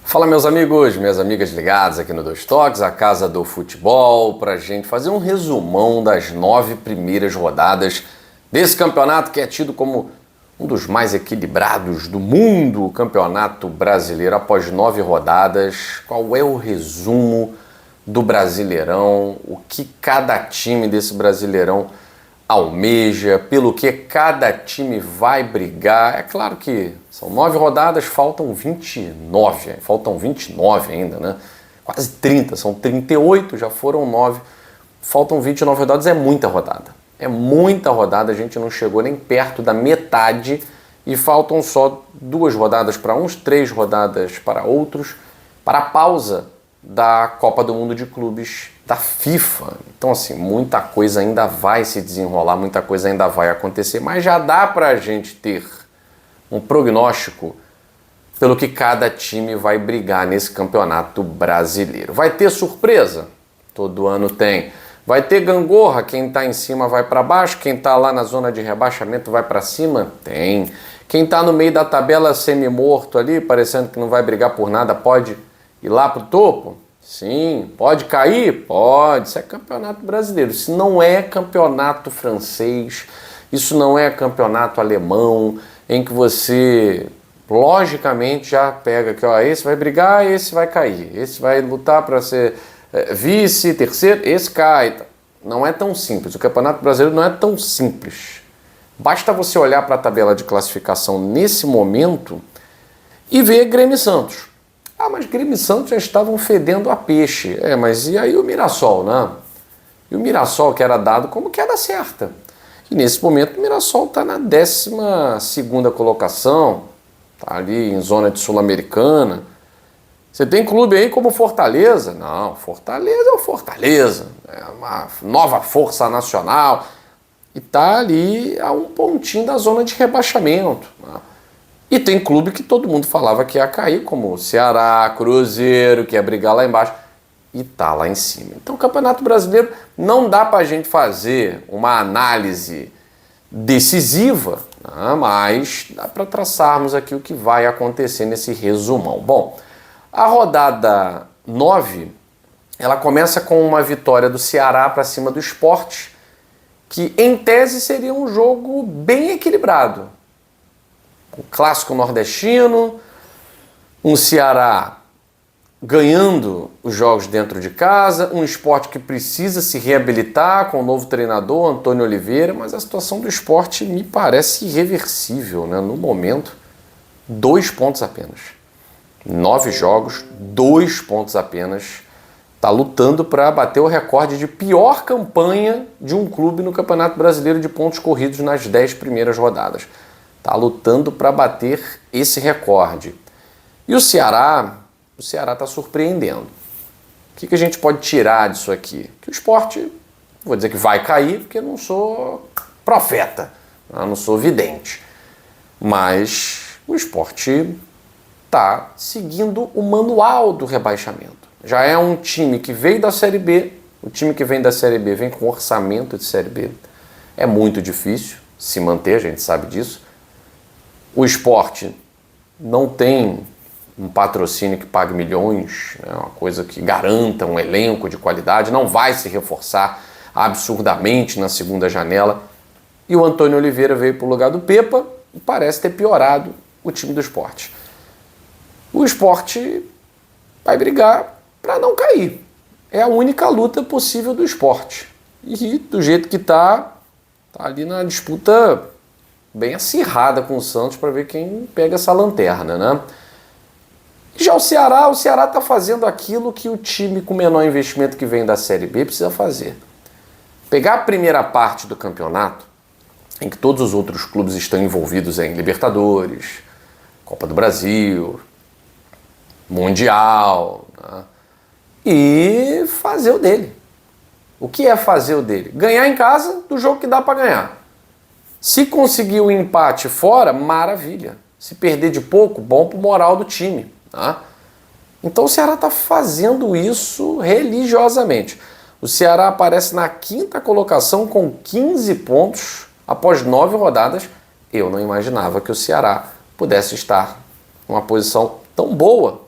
Fala, meus amigos, minhas amigas ligadas aqui no Dois Toques, a casa do futebol, pra gente fazer um resumão das 9 primeiras rodadas desse campeonato que é tido como um dos mais equilibrados do mundo, o Campeonato Brasileiro. Após 9 rodadas, qual é o resumo do Brasileirão, o que cada time desse Brasileirão almeja, pelo que cada time vai brigar? É claro que são 9 rodadas, faltam 29 ainda, né? Quase 30, são 38, já foram 9, faltam 29 rodadas, é muita rodada. É muita rodada, a gente não chegou nem perto da metade e faltam só 2 rodadas para uns, 3 rodadas para outros, para a pausa da Copa do Mundo de Clubes da FIFA. Então, assim, muita coisa ainda vai se desenrolar, muita coisa ainda vai acontecer, mas já dá pra gente ter um prognóstico pelo que cada time vai brigar nesse Campeonato Brasileiro. Vai ter surpresa? Todo ano tem. Vai ter gangorra? Quem tá em cima vai para baixo, quem tá lá na zona de rebaixamento vai para cima? Tem. Quem tá no meio da tabela semi-morto ali, parecendo que não vai brigar por nada, pode ir lá pro topo? Sim. Pode cair? Pode. Isso é campeonato brasileiro. Isso não é campeonato francês, isso não é campeonato alemão, em que você, logicamente, já pega que ó, esse vai brigar, esse vai cair, esse vai lutar para ser vice, terceiro, esse cai. Não é tão simples. O campeonato brasileiro não é tão simples. Basta você olhar para a tabela de classificação nesse momento e ver Grêmio e Santos. Ah, mas Grêmio e Santos já estavam fedendo a peixe. Mas e aí o Mirassol, né? E o Mirassol, que era dado como queda certa. E nesse momento o Mirassol está na 12ª colocação, está ali em zona de Sul-Americana. Você tem clube aí como Fortaleza? Não, Fortaleza é o Fortaleza. É uma nova força nacional. E está ali a um pontinho da zona de rebaixamento, né? E tem clube que todo mundo falava que ia cair, como Ceará, Cruzeiro, que ia brigar lá embaixo, e tá lá em cima. Então o Campeonato Brasileiro não dá pra gente fazer uma análise decisiva, né? Mas dá para traçarmos aqui o que vai acontecer nesse resumão. Bom, a rodada 9, ela começa com uma vitória do Ceará para cima do Sport, que em tese seria um jogo bem equilibrado. O clássico nordestino, um Ceará ganhando os jogos dentro de casa, um Sport que precisa se reabilitar com o novo treinador, Antônio Oliveira, mas a situação do Sport me parece irreversível, né? No momento, 2 pontos apenas. 9 jogos, 2 pontos apenas. Está lutando para bater o recorde de pior campanha de um clube no Campeonato Brasileiro de pontos corridos nas 10 primeiras rodadas. Está lutando para bater esse recorde. E o Ceará está surpreendendo. O que a gente pode tirar disso aqui? Que o Sport, vou dizer que vai cair, porque eu não sou profeta, eu não sou vidente. Mas o Sport está seguindo o manual do rebaixamento. Já é um time que veio da Série B, o time que vem da Série B vem com orçamento de Série B. É muito difícil se manter, a gente sabe disso. O Sport não tem um patrocínio que pague milhões, né, uma coisa que garanta um elenco de qualidade, não vai se reforçar absurdamente na segunda janela. E o Antônio Oliveira veio para o lugar do Pepa e parece ter piorado o time do Sport. O Sport vai brigar para não cair. É a única luta possível do Sport. E do jeito que está ali na disputa bem acirrada com o Santos para ver quem pega essa lanterna, né? Já o Ceará está fazendo aquilo que o time com menor investimento que vem da Série B precisa fazer. Pegar a primeira parte do campeonato, em que todos os outros clubes estão envolvidos em Libertadores, Copa do Brasil, Mundial, né? E fazer o dele. O que é fazer o dele? Ganhar em casa do jogo que dá para ganhar. Se conseguir o empate fora, maravilha. Se perder de pouco, bom pro moral do time, tá? Então o Ceará está fazendo isso religiosamente. O Ceará aparece na 5ª colocação com 15 pontos após 9 rodadas. Eu não imaginava que o Ceará pudesse estar numa posição tão boa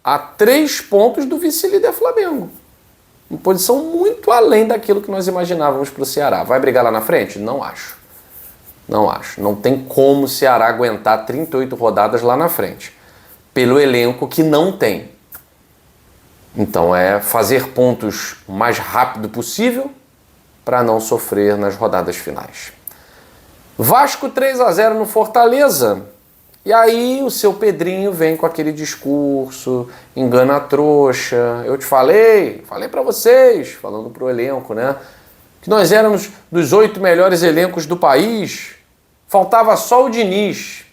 a 3 pontos do vice-líder Flamengo. Uma posição muito além daquilo que nós imaginávamos para o Ceará. Vai brigar lá na frente? Não acho. Não acho. Não tem como o Ceará aguentar 38 rodadas lá na frente. Pelo elenco que não tem. Então é fazer pontos o mais rápido possível para não sofrer nas rodadas finais. Vasco 3-0 no Fortaleza. E aí o seu Pedrinho vem com aquele discurso, engana a trouxa. Eu te falei para vocês, falando pro elenco, né? Que nós éramos dos 8 melhores elencos do país. Faltava só o Diniz.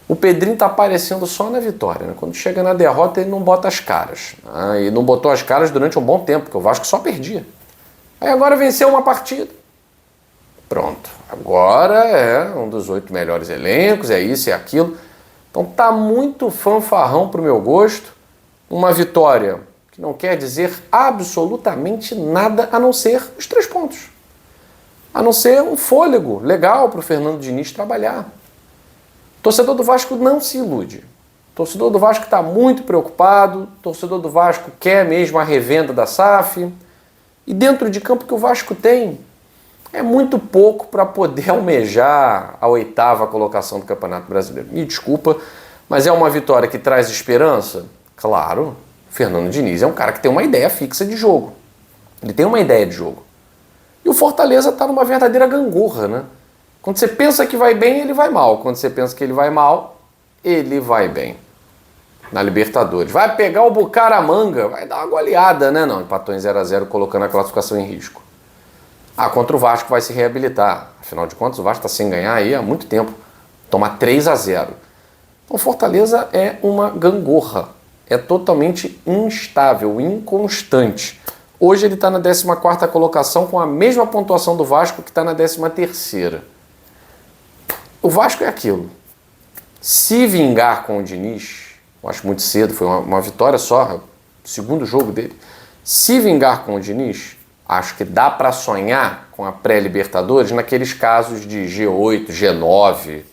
O Pedrinho tá aparecendo só na vitória, né? Quando chega na derrota ele não bota as caras. Né? E não botou as caras durante um bom tempo, porque o Vasco só perdia. Aí agora venceu uma partida. Pronto. Agora é um dos 8 melhores elencos, é isso e aquilo. Então tá muito fanfarrão pro meu gosto. Uma vitória que não quer dizer absolutamente nada a não ser os 3 pontos. A não ser um fôlego legal pro Fernando Diniz trabalhar. Torcedor do Vasco não se ilude. Torcedor do Vasco está muito preocupado. Torcedor do Vasco quer mesmo a revenda da SAF. E dentro de campo que o Vasco tem, é muito pouco para poder almejar a 8ª colocação do Campeonato Brasileiro. Me desculpa, mas é uma vitória que traz esperança? Claro, Fernando Diniz é um cara que tem uma ideia fixa de jogo. Ele tem uma ideia de jogo. E o Fortaleza está numa verdadeira gangorra, né? Quando você pensa que vai bem, ele vai mal. Quando você pensa que ele vai mal, ele vai bem. Na Libertadores. Vai pegar o Bucaramanga, vai dar uma goleada, né? Não, empatou em 0-0, colocando a classificação em risco. Contra o Vasco vai se reabilitar. Afinal de contas, o Vasco está sem ganhar aí há muito tempo. Toma 3-0. Então, Fortaleza é uma gangorra. É totalmente instável, inconstante. Hoje ele está na 14ª colocação com a mesma pontuação do Vasco que está na 13ª. O Vasco é aquilo. Se vingar com o Diniz, eu acho muito cedo, foi uma vitória só, o segundo jogo dele. Se vingar com o Diniz, acho que dá para sonhar com a pré-Libertadores naqueles casos de G8, G9.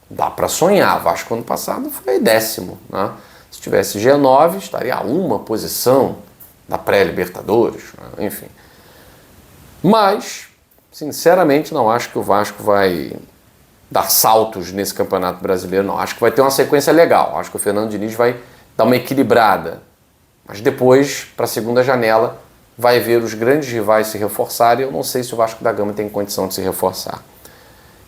Dá para sonhar. O Vasco ano passado foi 10º. Né? Se tivesse G9, estaria a uma posição da pré-Libertadores. Né? Enfim. Mas, sinceramente, não acho que o Vasco vai dar saltos nesse Campeonato Brasileiro, não. Acho que vai ter uma sequência legal. Acho que o Fernando Diniz vai dar uma equilibrada. Mas depois, para a segunda janela, vai ver os grandes rivais se reforçarem. Eu não sei se o Vasco da Gama tem condição de se reforçar.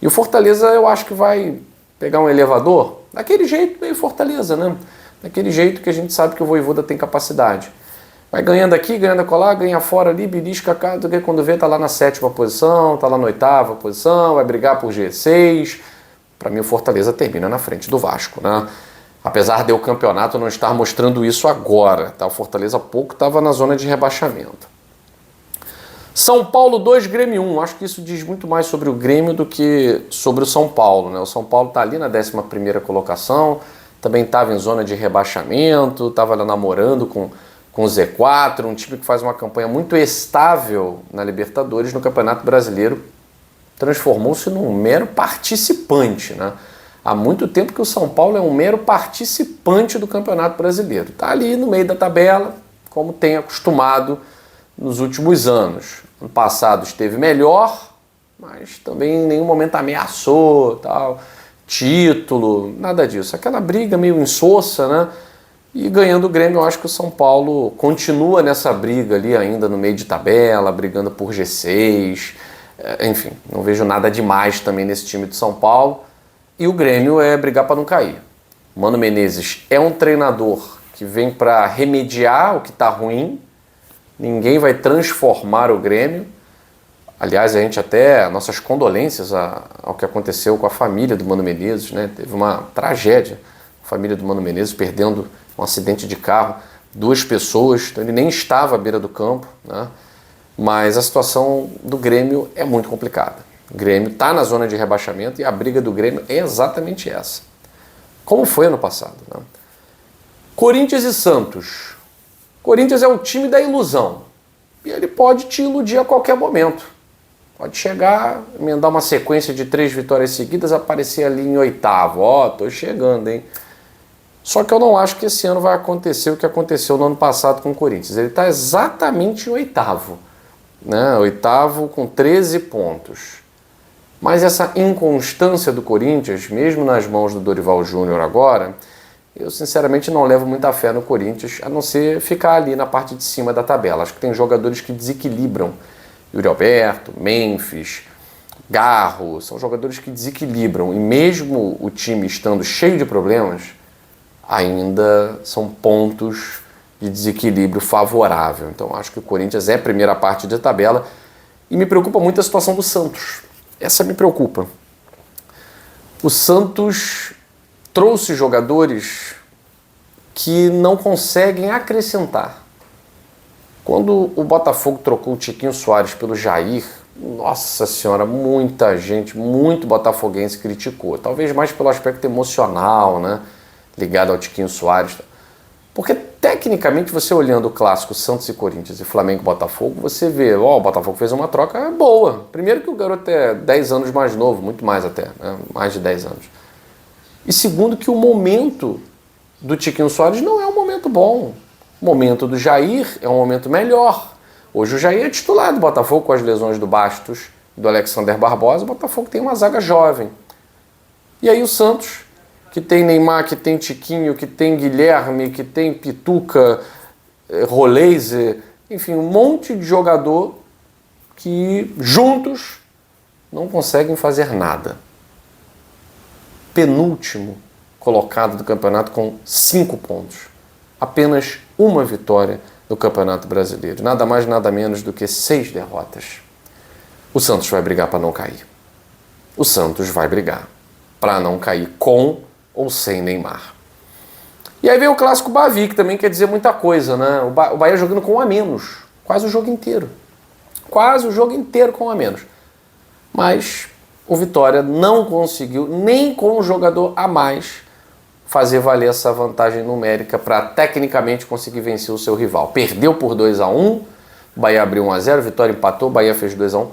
E o Fortaleza, eu acho que vai pegar um elevador daquele jeito meio Fortaleza, né? Daquele jeito que a gente sabe que o Vojvoda tem capacidade. Vai ganhando aqui, ganhando acolá, ganha fora ali, belisca, quando vê tá lá na 7ª posição, tá lá na 8ª posição, vai brigar por G6. Para mim o Fortaleza termina na frente do Vasco, né? Apesar de o campeonato não estar mostrando isso agora, tá? O Fortaleza há pouco estava na zona de rebaixamento. São Paulo 2, Grêmio 1. Acho que isso diz muito mais sobre o Grêmio do que sobre o São Paulo, né? O São Paulo está ali na 11ª colocação, também estava em zona de rebaixamento, estava lá namorando com o Z4, um time que faz uma campanha muito estável na Libertadores. No Campeonato Brasileiro transformou-se num mero participante, né? Há muito tempo que o São Paulo é um mero participante do Campeonato Brasileiro. Está ali no meio da tabela, como tem acostumado nos últimos anos. Ano passado esteve melhor, mas também em nenhum momento ameaçou, tal, título, nada disso. Aquela briga meio insossa, né? E ganhando o Grêmio, eu acho que o São Paulo continua nessa briga ali ainda no meio de tabela, brigando por G6. Enfim, não vejo nada demais também nesse time de São Paulo. E o Grêmio é brigar para não cair. Mano Menezes é um treinador que vem para remediar o que está ruim. Ninguém vai transformar o Grêmio. Aliás, a gente até, nossas condolências ao que aconteceu com a família do Mano Menezes, né? Teve uma tragédia. A família do Mano Menezes perdendo um acidente de carro, 2 pessoas, então ele nem estava à beira do campo, né? Mas a situação do Grêmio é muito complicada. O Grêmio está na zona de rebaixamento e a briga do Grêmio é exatamente essa. Como foi ano passado, né? Corinthians e Santos. Corinthians é o time da ilusão. E ele pode te iludir a qualquer momento. Pode chegar, emendar uma sequência de 3 vitórias seguidas, aparecer ali em 8º. Ó, tô chegando, hein? Só que eu não acho que esse ano vai acontecer o que aconteceu no ano passado com o Corinthians. Ele está exatamente em oitavo, né? Oitavo com 13 pontos. Mas essa inconstância do Corinthians, mesmo nas mãos do Dorival Júnior agora, eu sinceramente não levo muita fé no Corinthians, a não ser ficar ali na parte de cima da tabela. Acho que tem jogadores que desequilibram. Yuri Alberto, Memphis, Garro, são jogadores que desequilibram. E mesmo o time estando cheio de problemas, ainda são pontos de desequilíbrio favorável. Então acho que o Corinthians é a primeira parte da tabela e me preocupa muito a situação do Santos. Essa me preocupa. O Santos trouxe jogadores que não conseguem acrescentar. Quando o Botafogo trocou o Tiquinho Soares pelo Jair, nossa senhora, muita gente, muito botafoguense criticou. Talvez mais pelo aspecto emocional, né? Ligado ao Tiquinho Soares. Porque, tecnicamente, você olhando o clássico Santos e Corinthians e Flamengo e Botafogo, você vê, o Botafogo fez uma troca boa. Primeiro que o garoto é 10 anos mais novo, muito mais até, né? Mais de 10 anos. E segundo que o momento do Tiquinho Soares não é um momento bom. O momento do Jair é um momento melhor. Hoje o Jair é titular do Botafogo com as lesões do Bastos e do Alexander Barbosa. O Botafogo tem uma zaga jovem. E aí o Santos, que tem Neymar, que tem Tiquinho, que tem Guilherme, que tem Pituca, Roleiser, enfim, um monte de jogador que juntos não conseguem fazer nada. Penúltimo colocado do campeonato com 5 pontos. Apenas uma vitória no Campeonato Brasileiro. Nada mais, nada menos do que 6 derrotas. O Santos vai brigar para não cair. O Santos vai brigar para não cair com ou sem Neymar. E aí vem o clássico Bavi, que também quer dizer muita coisa, né? O Bahia jogando com um a menos. Quase o jogo inteiro. Quase o jogo inteiro com um a menos. Mas o Vitória não conseguiu, nem com um jogador a mais, fazer valer essa vantagem numérica para tecnicamente conseguir vencer o seu rival. Perdeu por 2-1, o Bahia abriu 1-0, Vitória empatou, o Bahia fez 2-1.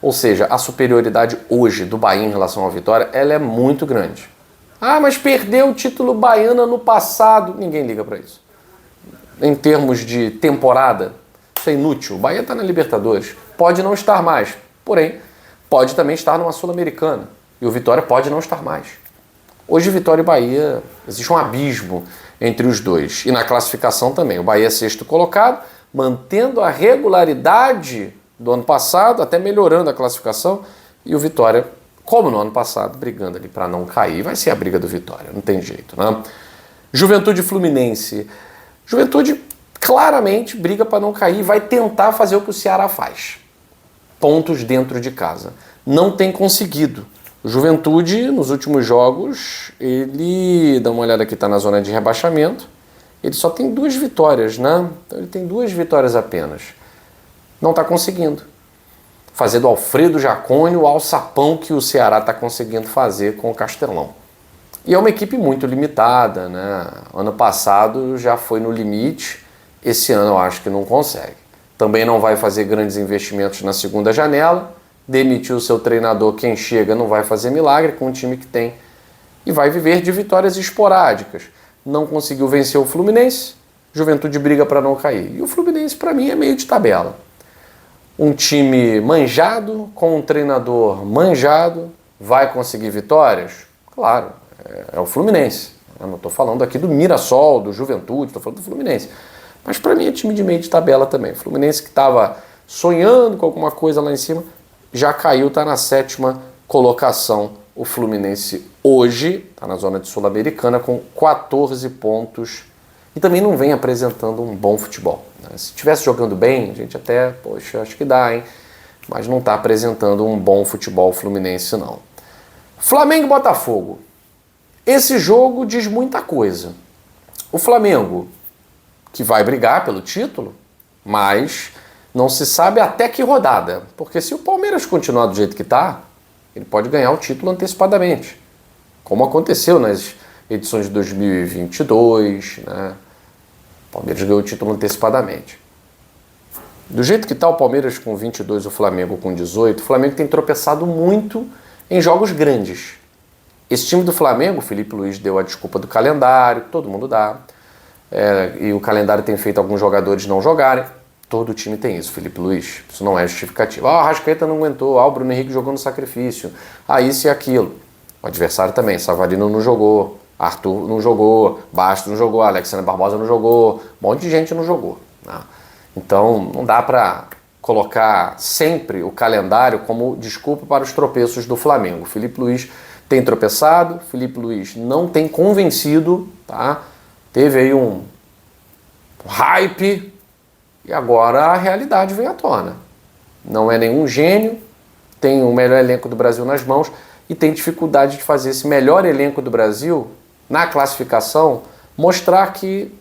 Ou seja, a superioridade hoje do Bahia em relação ao Vitória, ela é muito grande. Ah, mas perdeu o título baiano ano passado. Ninguém liga para isso. Em termos de temporada, isso é inútil. O Bahia está na Libertadores. Pode não estar mais. Porém, pode também estar numa Sul-Americana. E o Vitória pode não estar mais. Hoje, Vitória e Bahia, existe um abismo entre os dois. E na classificação também. O Bahia é sexto colocado, mantendo a regularidade do ano passado, até melhorando a classificação. E o Vitória, como no ano passado, brigando ali para não cair. Vai ser a briga do Vitória, não tem jeito, né? Juventude Fluminense. Juventude claramente briga para não cair, vai tentar fazer o que o Ceará faz. Pontos dentro de casa. Não tem conseguido. O Juventude, nos últimos jogos, ele, dá uma olhada aqui, está na zona de rebaixamento, ele só tem 2 vitórias, né? Então ele tem 2 vitórias apenas. Não está conseguindo fazer do Alfredo Jaconi o alçapão que o Ceará está conseguindo fazer com o Castelão. E é uma equipe muito limitada, né? Ano passado já foi no limite, esse ano eu acho que não consegue. Também não vai fazer grandes investimentos na segunda janela, demitiu o seu treinador, quem chega não vai fazer milagre com o time que tem e vai viver de vitórias esporádicas. Não conseguiu vencer o Fluminense, Juventude briga para não cair. E o Fluminense, para mim, é meio de tabela. Um time manjado, com um treinador manjado, vai conseguir vitórias? Claro, é o Fluminense. Eu não estou falando aqui do Mirassol, do Juventude, estou falando do Fluminense. Mas para mim é time de meio de tabela também. O Fluminense que estava sonhando com alguma coisa lá em cima, já caiu, está na 7ª colocação. O Fluminense hoje está na zona de Sul-Americana com 14 pontos e também não vem apresentando um bom futebol, né? Se estivesse jogando bem, a gente até, poxa, acho que dá, hein? Mas não está apresentando um bom futebol Fluminense, não. Flamengo e Botafogo. Esse jogo diz muita coisa. O Flamengo, que vai brigar pelo título, mas não se sabe até que rodada. Porque se o Palmeiras continuar do jeito que está, ele pode ganhar o título antecipadamente. Como aconteceu nas edições de 2022, né? O Palmeiras ganhou o título antecipadamente. Do jeito que está o Palmeiras com 22, o Flamengo com 18, o Flamengo tem tropeçado muito em jogos grandes. Esse time do Flamengo, o Felipe Luiz deu a desculpa do calendário, todo mundo dá, e o calendário tem feito alguns jogadores não jogarem. Todo time tem isso, Felipe Luiz. Isso não é justificativo. Ah, o Arrascaeta não aguentou, o Bruno Henrique jogou no sacrifício, isso e aquilo. O adversário também, Savarino não jogou, Arthur não jogou, Bastos não jogou, Alexandre Barbosa não jogou, um monte de gente não jogou. Né? Então não dá para colocar sempre o calendário como desculpa para os tropeços do Flamengo. O Felipe Luiz tem tropeçado, Felipe Luiz não tem convencido, tá? Teve aí um hype e agora a realidade vem à tona. Não é nenhum gênio, tem o melhor elenco do Brasil nas mãos e tem dificuldade de fazer esse melhor elenco do Brasil na classificação mostrar que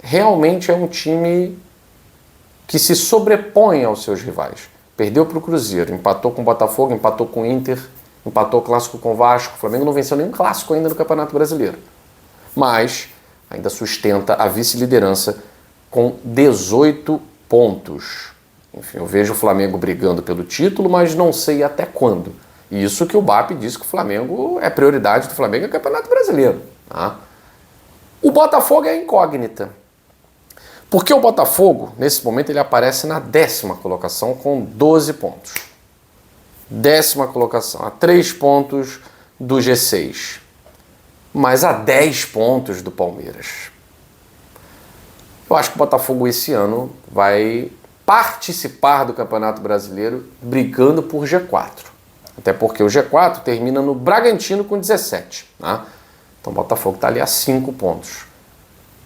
realmente é um time que se sobrepõe aos seus rivais. Perdeu para o Cruzeiro, empatou com o Botafogo, empatou com o Inter, empatou o clássico com o Vasco. O Flamengo não venceu nenhum clássico ainda no Campeonato Brasileiro. Mas ainda sustenta a vice-liderança com 18 pontos. Enfim, eu vejo o Flamengo brigando pelo título, mas não sei até quando. Isso que o BAP disse que o Flamengo é prioridade do Flamengo é o Campeonato Brasileiro. Tá? O Botafogo é incógnita. Porque o Botafogo, nesse momento, ele aparece na 10ª colocação com 12 pontos. 10ª colocação, a 3 pontos do G6. Mas a 10 pontos do Palmeiras. Eu acho que o Botafogo esse ano vai participar do Campeonato Brasileiro brigando por G4. Até porque o G4 termina no Bragantino com 17. Né? Então o Botafogo está ali a 5 pontos.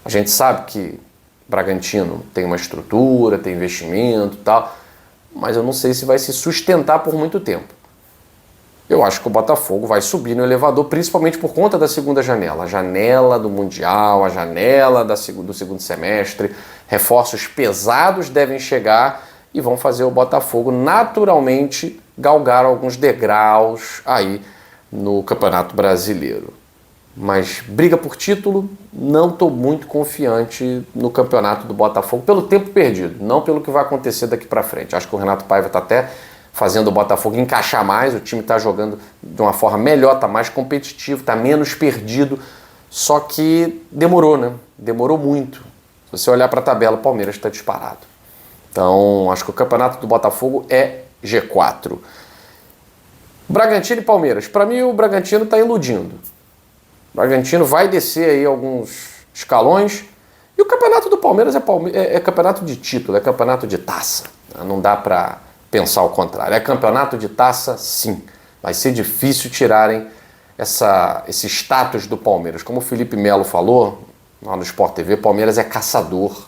A gente sabe que Bragantino tem uma estrutura, tem investimento e tal, mas eu não sei se vai se sustentar por muito tempo. Eu acho que o Botafogo vai subir no elevador, principalmente por conta da segunda janela. A janela do Mundial, a janela do segundo semestre. Reforços pesados devem chegar e vão fazer o Botafogo naturalmente galgar alguns degraus aí no Campeonato Brasileiro. Mas briga por título, não estou muito confiante no campeonato do Botafogo pelo tempo perdido, não pelo que vai acontecer daqui para frente. Acho que o Renato Paiva está até fazendo o Botafogo encaixar mais, o time está jogando de uma forma melhor, está mais competitivo, está menos perdido, só que demorou, né? Demorou muito. Se você olhar para a tabela, o Palmeiras está disparado. Então, acho que o campeonato do Botafogo é G4. Bragantino e Palmeiras. Para mim, o Bragantino está iludindo. O Bragantino vai descer aí alguns escalões. E o campeonato do Palmeiras é campeonato de título, é campeonato de taça. Não dá para pensar o contrário. É campeonato de taça, sim. Vai ser difícil tirarem esse status do Palmeiras. Como o Felipe Melo falou lá no Sport TV, Palmeiras é caçador.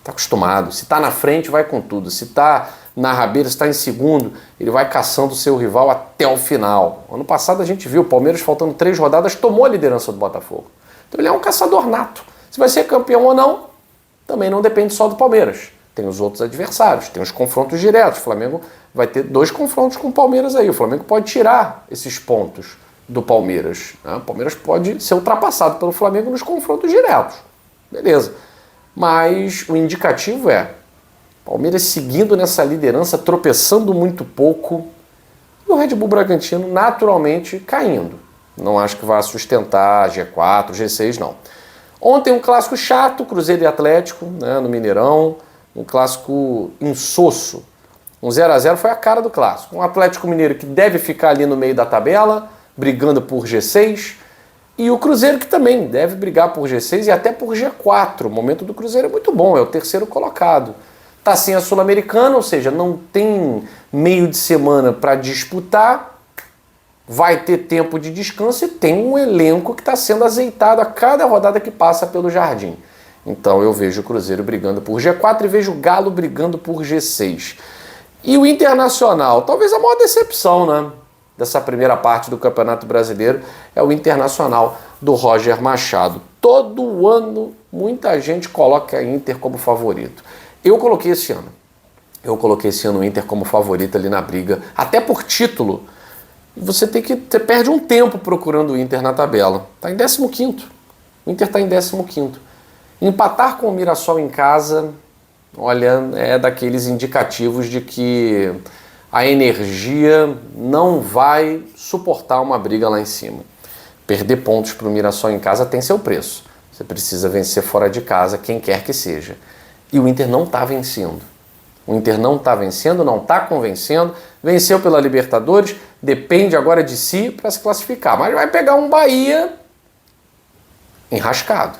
Está acostumado. Se está na frente, vai com tudo. Se está na rabeira, se está em segundo, ele vai caçando o seu rival até o final. Ano passado a gente viu o Palmeiras, faltando 3 rodadas, tomou a liderança do Botafogo. Então ele é um caçador nato. Se vai ser campeão ou não, também não depende só do Palmeiras. Tem os outros adversários, tem os confrontos diretos. O Flamengo vai ter 2 confrontos com o Palmeiras aí. O Flamengo pode tirar esses pontos do Palmeiras. Né? O Palmeiras pode ser ultrapassado pelo Flamengo nos confrontos diretos. Beleza. Mas o indicativo é Palmeiras seguindo nessa liderança, tropeçando muito pouco, e o Red Bull Bragantino naturalmente caindo. Não acho que vai sustentar G4, G6, não. Ontem um clássico chato, Cruzeiro e Atlético, né, no Mineirão, um clássico insosso. Um 0x0 foi a cara do clássico. Um Atlético Mineiro que deve ficar ali no meio da tabela, brigando por G6, e o Cruzeiro que também deve brigar por G6 e até por G4. O momento do Cruzeiro é muito bom, é o 3º colocado. Está sem a Sul-Americana, ou seja, não tem meio de semana para disputar, vai ter tempo de descanso e tem um elenco que está sendo azeitado a cada rodada que passa pelo Jardim. Então eu vejo o Cruzeiro brigando por G4 e vejo o Galo brigando por G6. E o Internacional, talvez a maior decepção, né, dessa primeira parte do Campeonato Brasileiro, é o Internacional do Roger Machado. Todo ano muita gente coloca a Inter como favorito. Eu coloquei esse ano o Inter como favorito ali na briga, até por título. Você perde um tempo procurando o Inter na tabela. Está em 15º. O Inter está em 15º. Empatar com o Mirassol em casa, olha, é daqueles indicativos de que a energia não vai suportar uma briga lá em cima. perder pontos para o Mirassol em casa tem seu preço. Você precisa vencer fora de casa, quem quer que seja. E o Inter não está vencendo. O Inter não está vencendo, não está convencendo. Venceu pela Libertadores, depende agora de si para se classificar. Mas vai pegar um Bahia enrascado,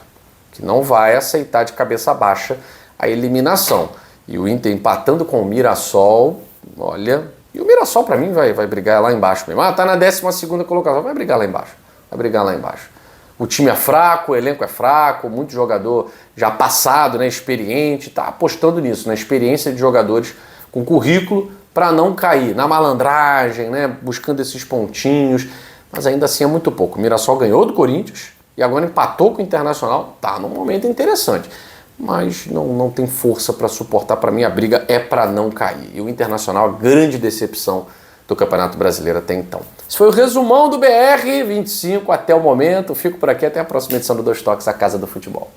que não vai aceitar de cabeça baixa a eliminação. E o Inter empatando com o Mirassol, olha... E o Mirassol, para mim, vai brigar lá embaixo mesmo. Tá na 12ª colocação, vai brigar lá embaixo. Vai brigar lá embaixo. O time é fraco, o elenco é fraco, muito jogador já passado, né, experiente, tá apostando nisso, na experiência de jogadores com currículo para não cair, na malandragem, né, buscando esses pontinhos, mas ainda assim é muito pouco. O Mirassol ganhou do Corinthians e agora empatou com o Internacional, tá num momento interessante, mas não tem força para suportar. Para mim a briga é para não cair. E o Internacional, a grande decepção do Campeonato Brasileiro até então. Esse foi o resumão do BR 25 até o momento. Fico por aqui, até a próxima edição do Dois Toques, a Casa do Futebol.